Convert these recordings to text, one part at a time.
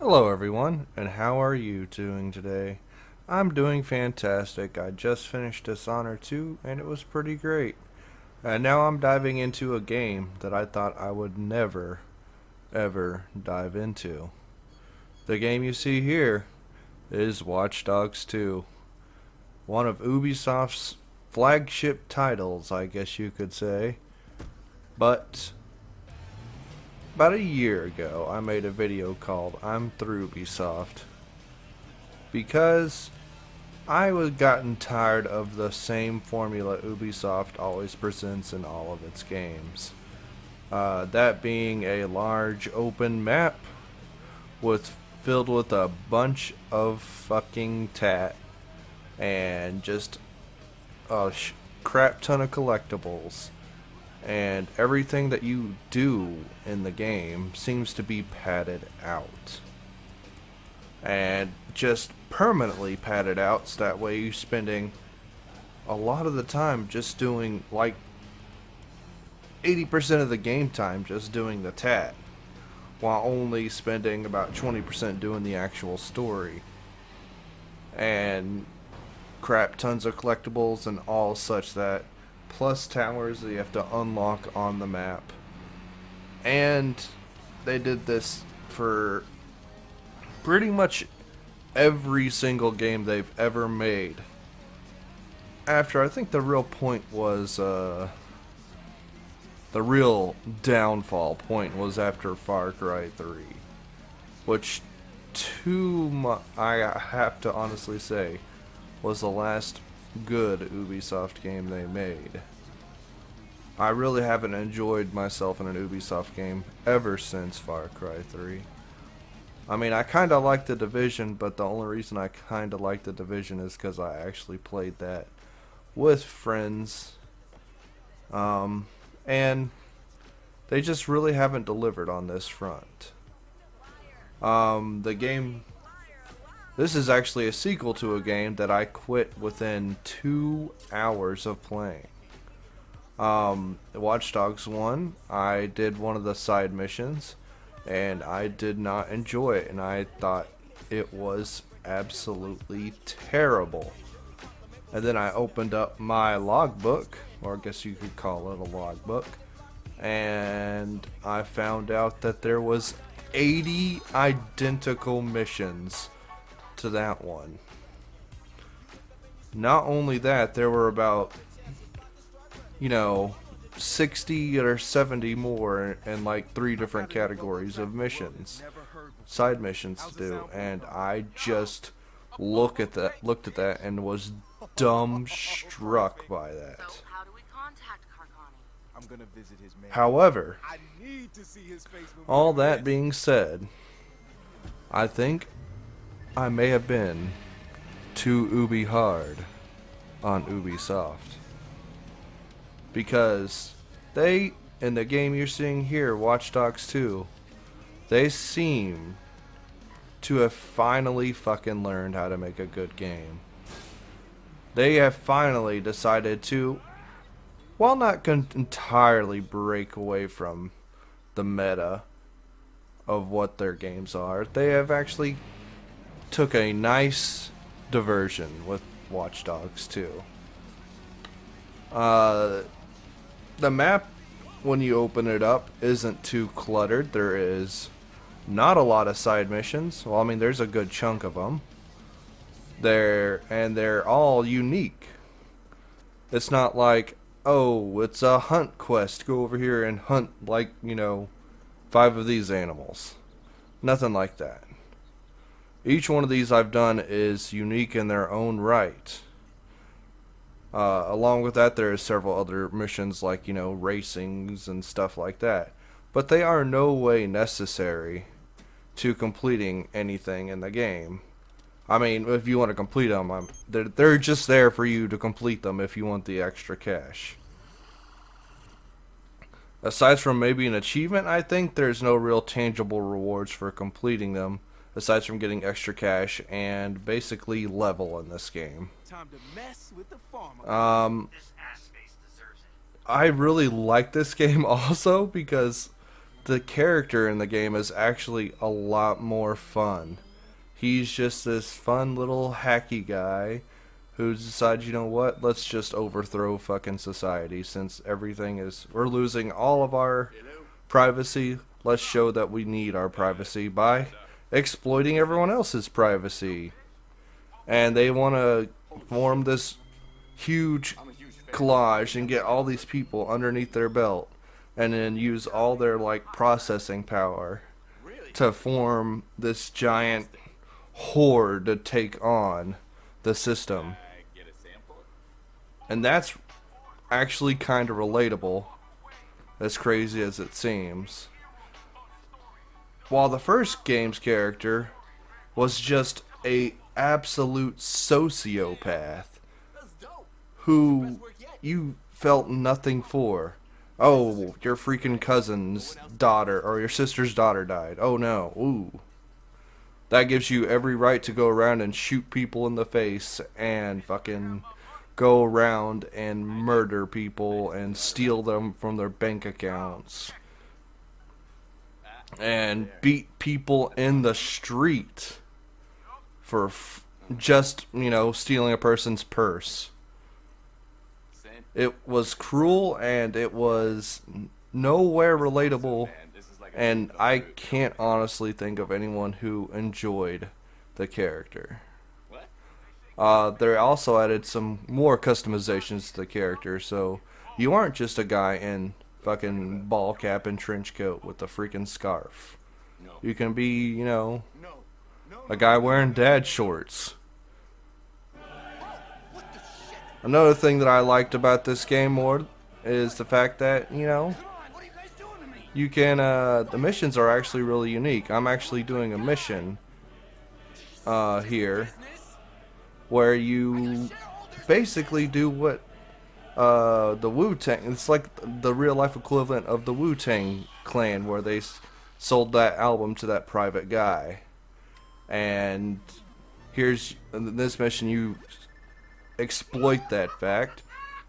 Hello everyone, and how are you doing today? I'm doing fantastic. I just finished Dishonored 2 and it was pretty great. And now I'm diving into a game that I thought I would never, ever dive into. The game you see here is Watch Dogs 2, one of Ubisoft's flagship titles, I guess you could say. But about a year ago, I made a video called I'm Through Ubisoft because I was gotten tired of the same formula Ubisoft always presents in all of its games. That being a large open map with filled with a bunch of fucking tat and just a crap ton of collectibles. And everything that you do in the game seems to be padded out. And just permanently padded out so that way you're spending a lot of the time just doing like 80% of the game time just doing the tat, while only spending about 20% doing the actual story. And crap tons of collectibles and all such that, plus towers that you have to unlock on the map. And they did this for pretty much every single game they've ever made. After I think the real point was the real downfall point was after Far Cry 3, which I have to honestly say was the last good Ubisoft game they made. I really haven't enjoyed myself in an Ubisoft game ever since Far Cry 3. I mean, I kind of like The Division, but the only reason I kind of like The Division is because I actually played that with friends. And they just really haven't delivered on this front. The game... This is actually a sequel to a game that I quit within 2 hours of playing. Watch Dogs 1, I did one of the side missions, and I did not enjoy it, and I thought it was absolutely terrible. And then I opened up my logbook, or I guess you could call it a logbook, and I found out that there was 80 identical missions to that one. Not only that, there were about 60 or 70 more in like 3 different categories of missions, side missions to do, and I just looked at that and was dumbstruck by that. However, all that being said, I think I may have been too Ubi hard on Ubisoft. Because they, in the game you're seeing here, Watch Dogs 2, they seem to have finally fucking learned how to make a good game. They have finally decided to, while not entirely break away from the meta of what their games are, they have actually took a nice diversion with Watch Dogs 2. The map, when you open it up, isn't too cluttered. There is not a lot of side missions. Well, I mean, there's a good chunk of them. They're all unique. It's not like, oh, it's a hunt quest. Go over here and hunt, like, 5 of these animals. Nothing like that. Each one of these I've done is unique in their own right. Along with that, there are several other missions like, racings and stuff like that. But they are no way necessary to completing anything in the game. I mean, if you want to complete them, they're just there for you to complete them if you want the extra cash. Aside from maybe an achievement, I think there's no real tangible rewards for completing them, aside from getting extra cash and basically level in this game. Time to mess with the farmer. I really like this game also because the character in the game is actually a lot more fun. He's just this fun little hacky guy who decides, you know what, let's just overthrow fucking society since everything is, we're losing all of our privacy. Let's show that we need our privacy by exploiting everyone else's privacy. And they want to form this huge collage and get all these people underneath their belt and then use all their like processing power to form this giant horde to take on the system. And that's actually kind of relatable, as crazy as it seems. While the first game's character was just a absolute sociopath who you felt nothing for. Oh, your freaking cousin's daughter or your sister's daughter died. Oh no. Ooh. That gives you every right to go around and shoot people in the face and fucking go around and murder people and steal them from their bank accounts and beat people in the street for just, you know, stealing a person's purse. It was cruel and it was nowhere relatable, and I can't honestly think of anyone who enjoyed the character. They also added some more customizations to the character, so you aren't just a guy in fucking ball cap and trench coat with a freaking scarf. You can be, you know, a guy wearing dad shorts. Another thing that I liked about this game more is the fact that, you know, you can, the missions are actually really unique. I'm actually doing a mission, here, where you basically do what, the Wu-Tang, it's like the real life equivalent of the Wu-Tang Clan, where they sold that album to that private guy. And here's, in this mission, you exploit that fact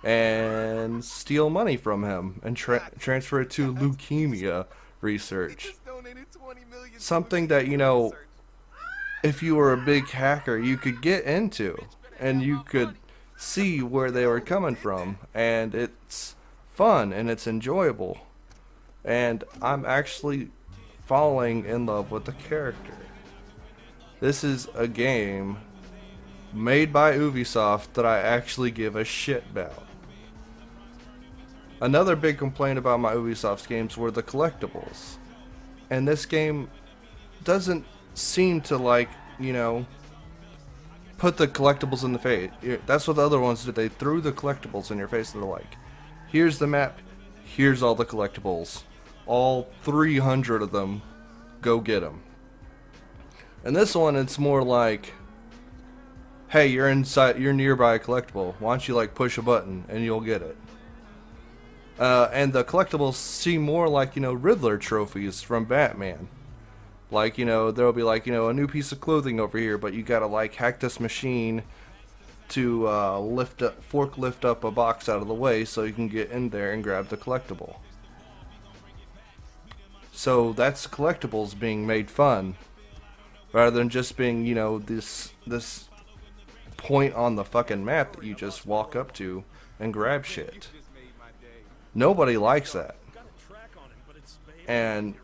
and steal money from him and transfer it to leukemia research. Something that, you know, if you were a big hacker, you could get into and you could see where they were coming from, and it's fun and it's enjoyable, and I'm actually falling in love with the character. This is a game made by Ubisoft that I actually give a shit about. Another big complaint about my Ubisoft games were the collectibles. And this game doesn't seem to, like, you know, put the collectibles in the face. That's what the other ones did. They threw the collectibles in your face and they're like, here's the map, here's all the collectibles. All 300 of them, go get them. And this one, it's more like, hey, you're nearby a collectible. Why don't you like push a button and you'll get it? And the collectibles seem more like, you know, Riddler trophies from Batman. Like, you know, there'll be like, you know, a new piece of clothing over here, but you gotta like hack this machine to forklift up a box out of the way so you can get in there and grab the collectible. So that's collectibles being made fun, rather than just being, you know, this point on the fucking map that you just walk up to and grab shit. Nobody likes that. And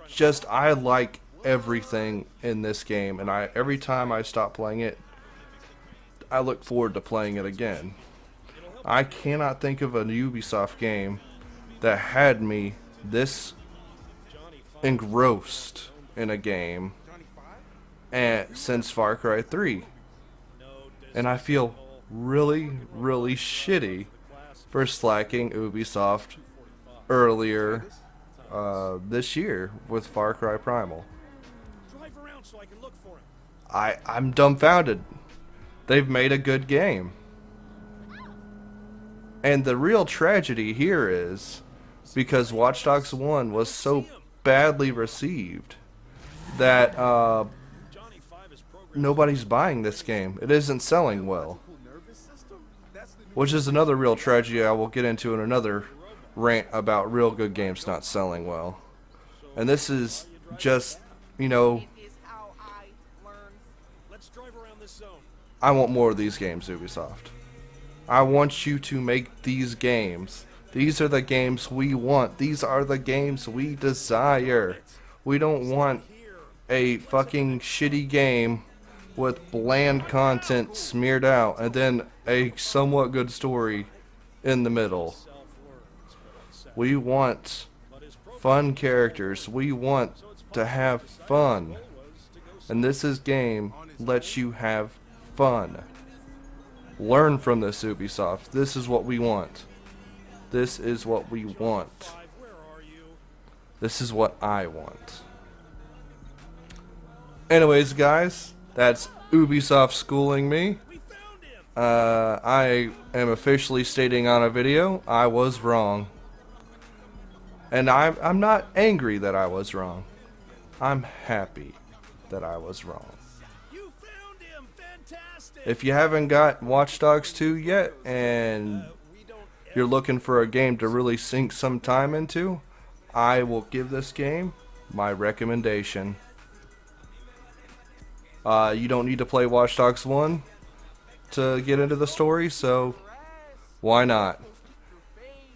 just, I like everything in this game, and every time I stop playing it, I look forward to playing it again. I cannot think of a Ubisoft game that had me this engrossed in a game since Far Cry 3. And I feel really, really shitty for slacking Ubisoft earlier this year with Far Cry Primal. I'm dumbfounded. They've made a good game. And the real tragedy here is because Watch Dogs 1 was so badly received that nobody's buying this game. It isn't selling well. Which is another real tragedy I will get into in another rant about real good games not selling well. And this is just, you know, I want more of these games, Ubisoft. I want you to make these games. These are the games we want. These are the games we desire. We don't want a fucking shitty game with bland content smeared out and then a somewhat good story in the middle. We want fun characters. We want to have fun. And this game lets you have fun. Learn from this, Ubisoft. This is what we want. This is what we want. This is what I want. Anyways, guys, that's Ubisoft schooling me. I am officially stating on a video, I was wrong. And I'm not angry that I was wrong. I'm happy that I was wrong. If you haven't got Watch Dogs 2 yet and you're looking for a game to really sink some time into, I will give this game my recommendation. You don't need to play Watch Dogs 1 to get into the story, so why not?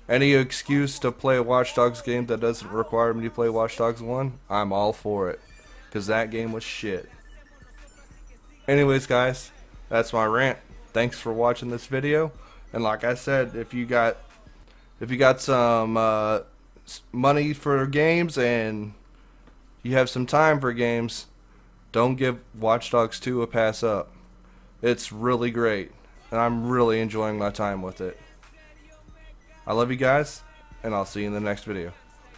Any excuse to play a Watch Dogs game that doesn't require me to play Watch Dogs 1, I'm all for it. Because that game was shit. Anyways, guys, that's my rant. Thanks for watching this video. And like I said, if you got some money for games and you have some time for games, don't give Watch Dogs 2 a pass up. It's really great, and I'm really enjoying my time with it. I love you guys, and I'll see you in the next video.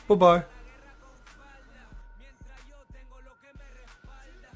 Bye-bye.